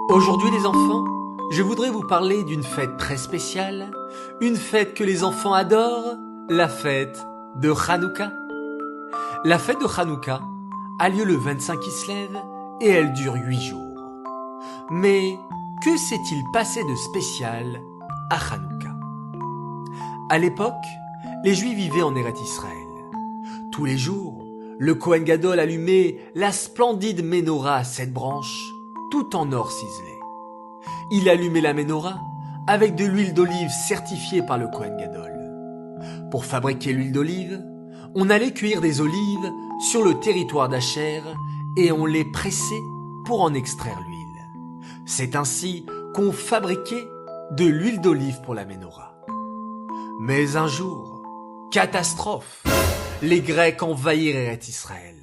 Aujourd'hui les enfants, je voudrais vous parler d'une fête très spéciale, une fête que les enfants adorent, la fête de Hanouka. La fête de Hanouka a lieu le 25 Kislev et elle dure 8 jours. Mais que s'est-il passé de spécial à Hanouka? À l'époque, les Juifs vivaient en Eretz Israël. Tous les jours, le Kohen Gadol allumait la splendide menorah à 7 branches, tout en or ciselé. Il allumait la menorah avec de l'huile d'olive certifiée par le Kohen Gadol. Pour fabriquer l'huile d'olive, on allait cueillir des olives sur le territoire d'Acher et on les pressait pour en extraire l'huile. C'est ainsi qu'on fabriquait de l'huile d'olive pour la menorah. Mais un jour, catastrophe, les Grecs envahirent Eretz Israël.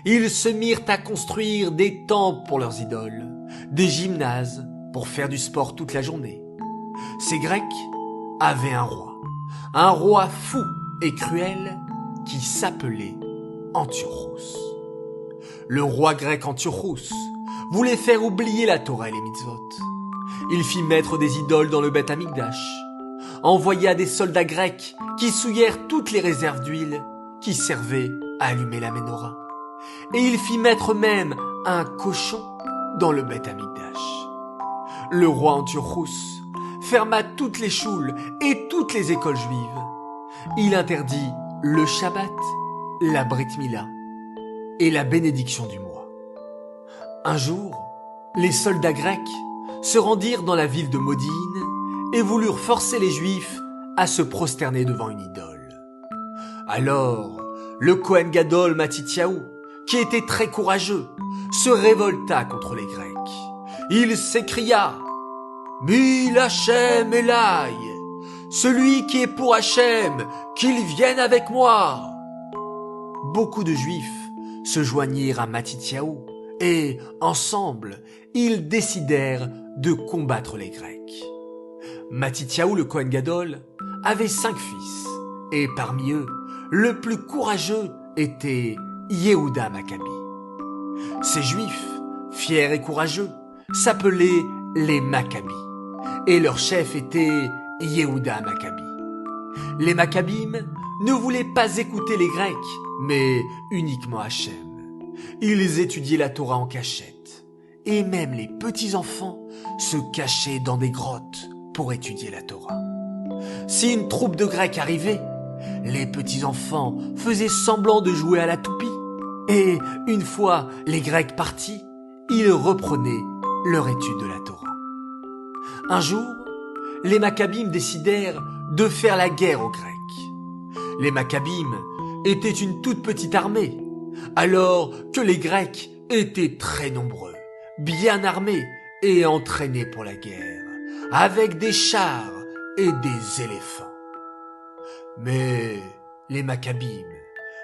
Ils se mirent à construire des temples pour leurs idoles, des gymnases pour faire du sport toute la journée. Ces Grecs avaient un roi fou et cruel qui s'appelait Antiochos. Le roi grec Antiochos voulait faire oublier la Torah et les mitzvot. Il fit mettre des idoles dans le Beth Amikdash, envoya des soldats grecs qui souillèrent toutes les réserves d'huile qui servaient à allumer la menorah. Et il fit mettre même un cochon dans le Beth Amikdash. Le roi Antiochos ferma toutes les choules et toutes les écoles juives. Il interdit le Shabbat, la Brit Mila et la bénédiction du mois. Un jour, les soldats grecs se rendirent dans la ville de Modine et voulurent forcer les Juifs à se prosterner devant une idole. Alors, le Kohen Gadol Matityahu, qui était très courageux, se révolta contre les Grecs. Il s'écria « Mil Hachem Elai ! Celui qui est pour Hachem, qu'il vienne avec moi !» Beaucoup de Juifs se joignirent à Matityahu et, ensemble, ils décidèrent de combattre les Grecs. Matityahu le Kohen Gadol avait 5 fils, et parmi eux, le plus courageux était Yehuda Maccabi. Ces Juifs, fiers et courageux, s'appelaient les Maccabis, et leur chef était Yehuda Maccabi. Les Maccabim ne voulaient pas écouter les Grecs, mais uniquement Hachem. Ils étudiaient la Torah en cachette, et même les petits-enfants se cachaient dans des grottes pour étudier la Torah. Si une troupe de Grecs arrivait, les petits-enfants faisaient semblant de jouer à la toupie, et une fois les Grecs partis, ils reprenaient leur étude de la Torah. Un jour, les Maccabim décidèrent de faire la guerre aux Grecs. Les Maccabim étaient une toute petite armée, alors que les Grecs étaient très nombreux, bien armés et entraînés pour la guerre, avec des chars et des éléphants. Mais les Maccabim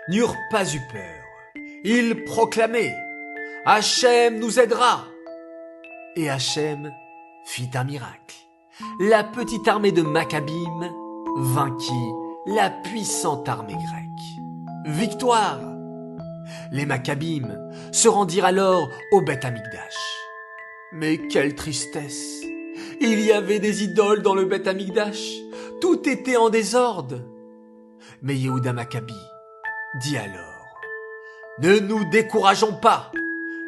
n'eurent pas eu peur. Ils proclamaient « Hachem nous aidera !» Et Hachem fit un miracle. La petite armée de Maccabim vainquit la puissante armée grecque. Victoire! Les Maccabim se rendirent alors au Beth Amikdash. Mais quelle tristesse! Il y avait des idoles dans le Beth Amikdash. Tout était en désordre. Mais Yehuda Maccabi dit alors « Ne nous décourageons pas.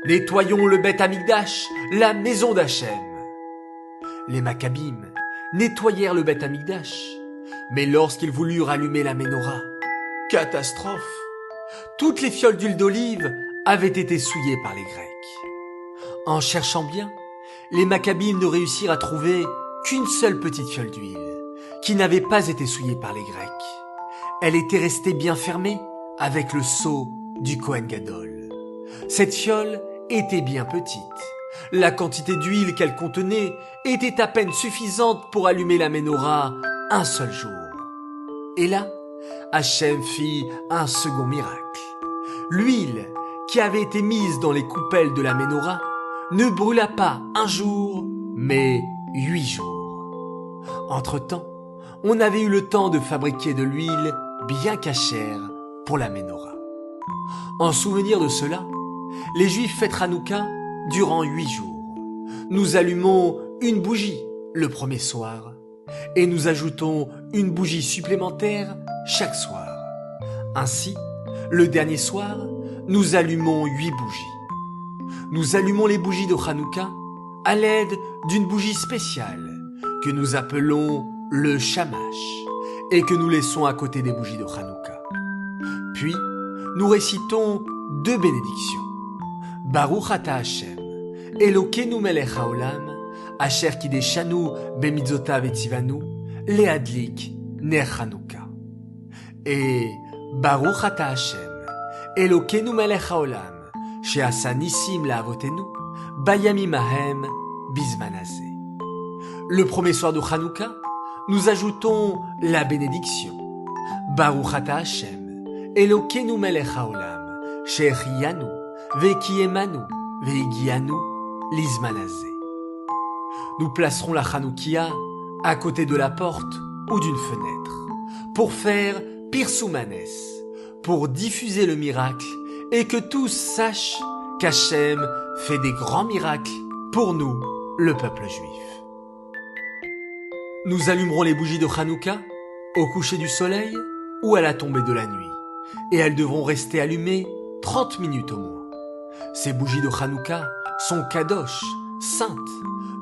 Nettoyons le Beth Amikdash, la maison d'Hachem. » Les Maccabim nettoyèrent le Beth Amikdash, mais lorsqu'ils voulurent allumer la menorah, catastrophe! Toutes les fioles d'huile d'olive avaient été souillées par les Grecs. En cherchant bien, les Maccabim ne réussirent à trouver qu'une seule petite fiole d'huile, qui n'avait pas été souillée par les Grecs. Elle était restée bien fermée avec le sceau du Kohen Gadol. Cette fiole était bien petite. La quantité d'huile qu'elle contenait était à peine suffisante pour allumer la menorah un seul jour. Et là, Hachem fit un second miracle. L'huile qui avait été mise dans les coupelles de la menorah ne brûla pas un jour, mais 8 jours. Entre-temps, on avait eu le temps de fabriquer de l'huile bien cachère pour la menorah. En souvenir de cela, les Juifs fêtent Hanouka durant 8 jours. nous allumons une bougie le premier soir et nous ajoutons une bougie supplémentaire chaque soir. Ainsi, le dernier soir, nous allumons 8 bougies. Nous allumons les bougies de Hanouka à l'aide d'une bougie spéciale que nous appelons le shamash et que nous laissons à côté des bougies de Hanouka. Puis, nous récitons 2 bénédictions. Baruch ata Hashem, Elokeinu melech haolam, asher kideshanu bemitzvotav etzivanu, leadlik ner Hanouka. Et Baruch ata Hashem, Elokeinu melech haolam, she'asa nissim la'avotenu, bayamim hahem bizman hazeh. Le premier soir de Hanouka, nous ajoutons la bénédiction. Baruch ata Hashem, Elokeinu melech haolam, she'echiyanu, ve'kiyemanu, ve'higianu, lizman hazeh. Nous placerons la Hanoukia à côté de la porte ou d'une fenêtre pour faire Pirsoumanes, pour diffuser le miracle et que tous sachent qu'Hachem fait des grands miracles pour nous, le peuple juif. Nous allumerons les bougies de Hanouka au coucher du soleil ou à la tombée de la nuit et elles devront rester allumées 30 minutes au moins. Ces bougies de Hanouka sont kadosh, saintes.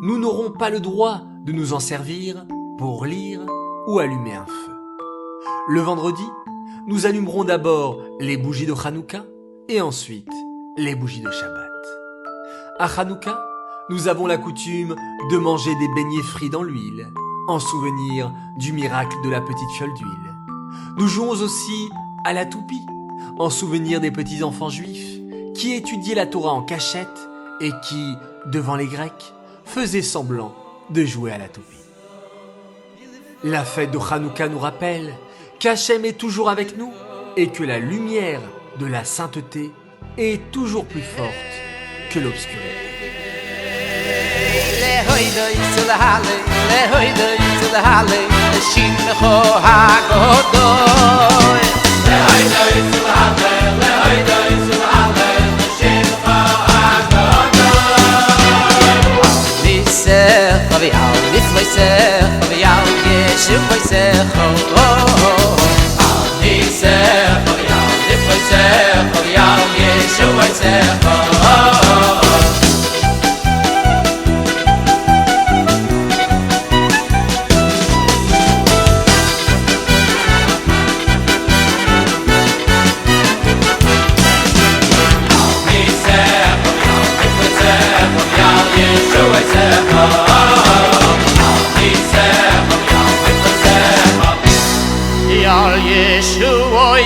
Nous n'aurons pas le droit de nous en servir pour lire ou allumer un feu. Le vendredi, nous allumerons d'abord les bougies de Hanouka et ensuite les bougies de Shabbat. À Hanouka, nous avons la coutume de manger des beignets frits dans l'huile, en souvenir du miracle de la petite fiole d'huile. Nous jouons aussi à la toupie, en souvenir des petits enfants juifs qui étudiaient la Torah en cachette et qui, devant les Grecs, faisaient semblant de jouer à la toupie. La fête de Hanouka nous rappelle qu'Hachem est toujours avec nous et que la lumière de la sainteté est toujours plus forte que l'obscurité. Yeshua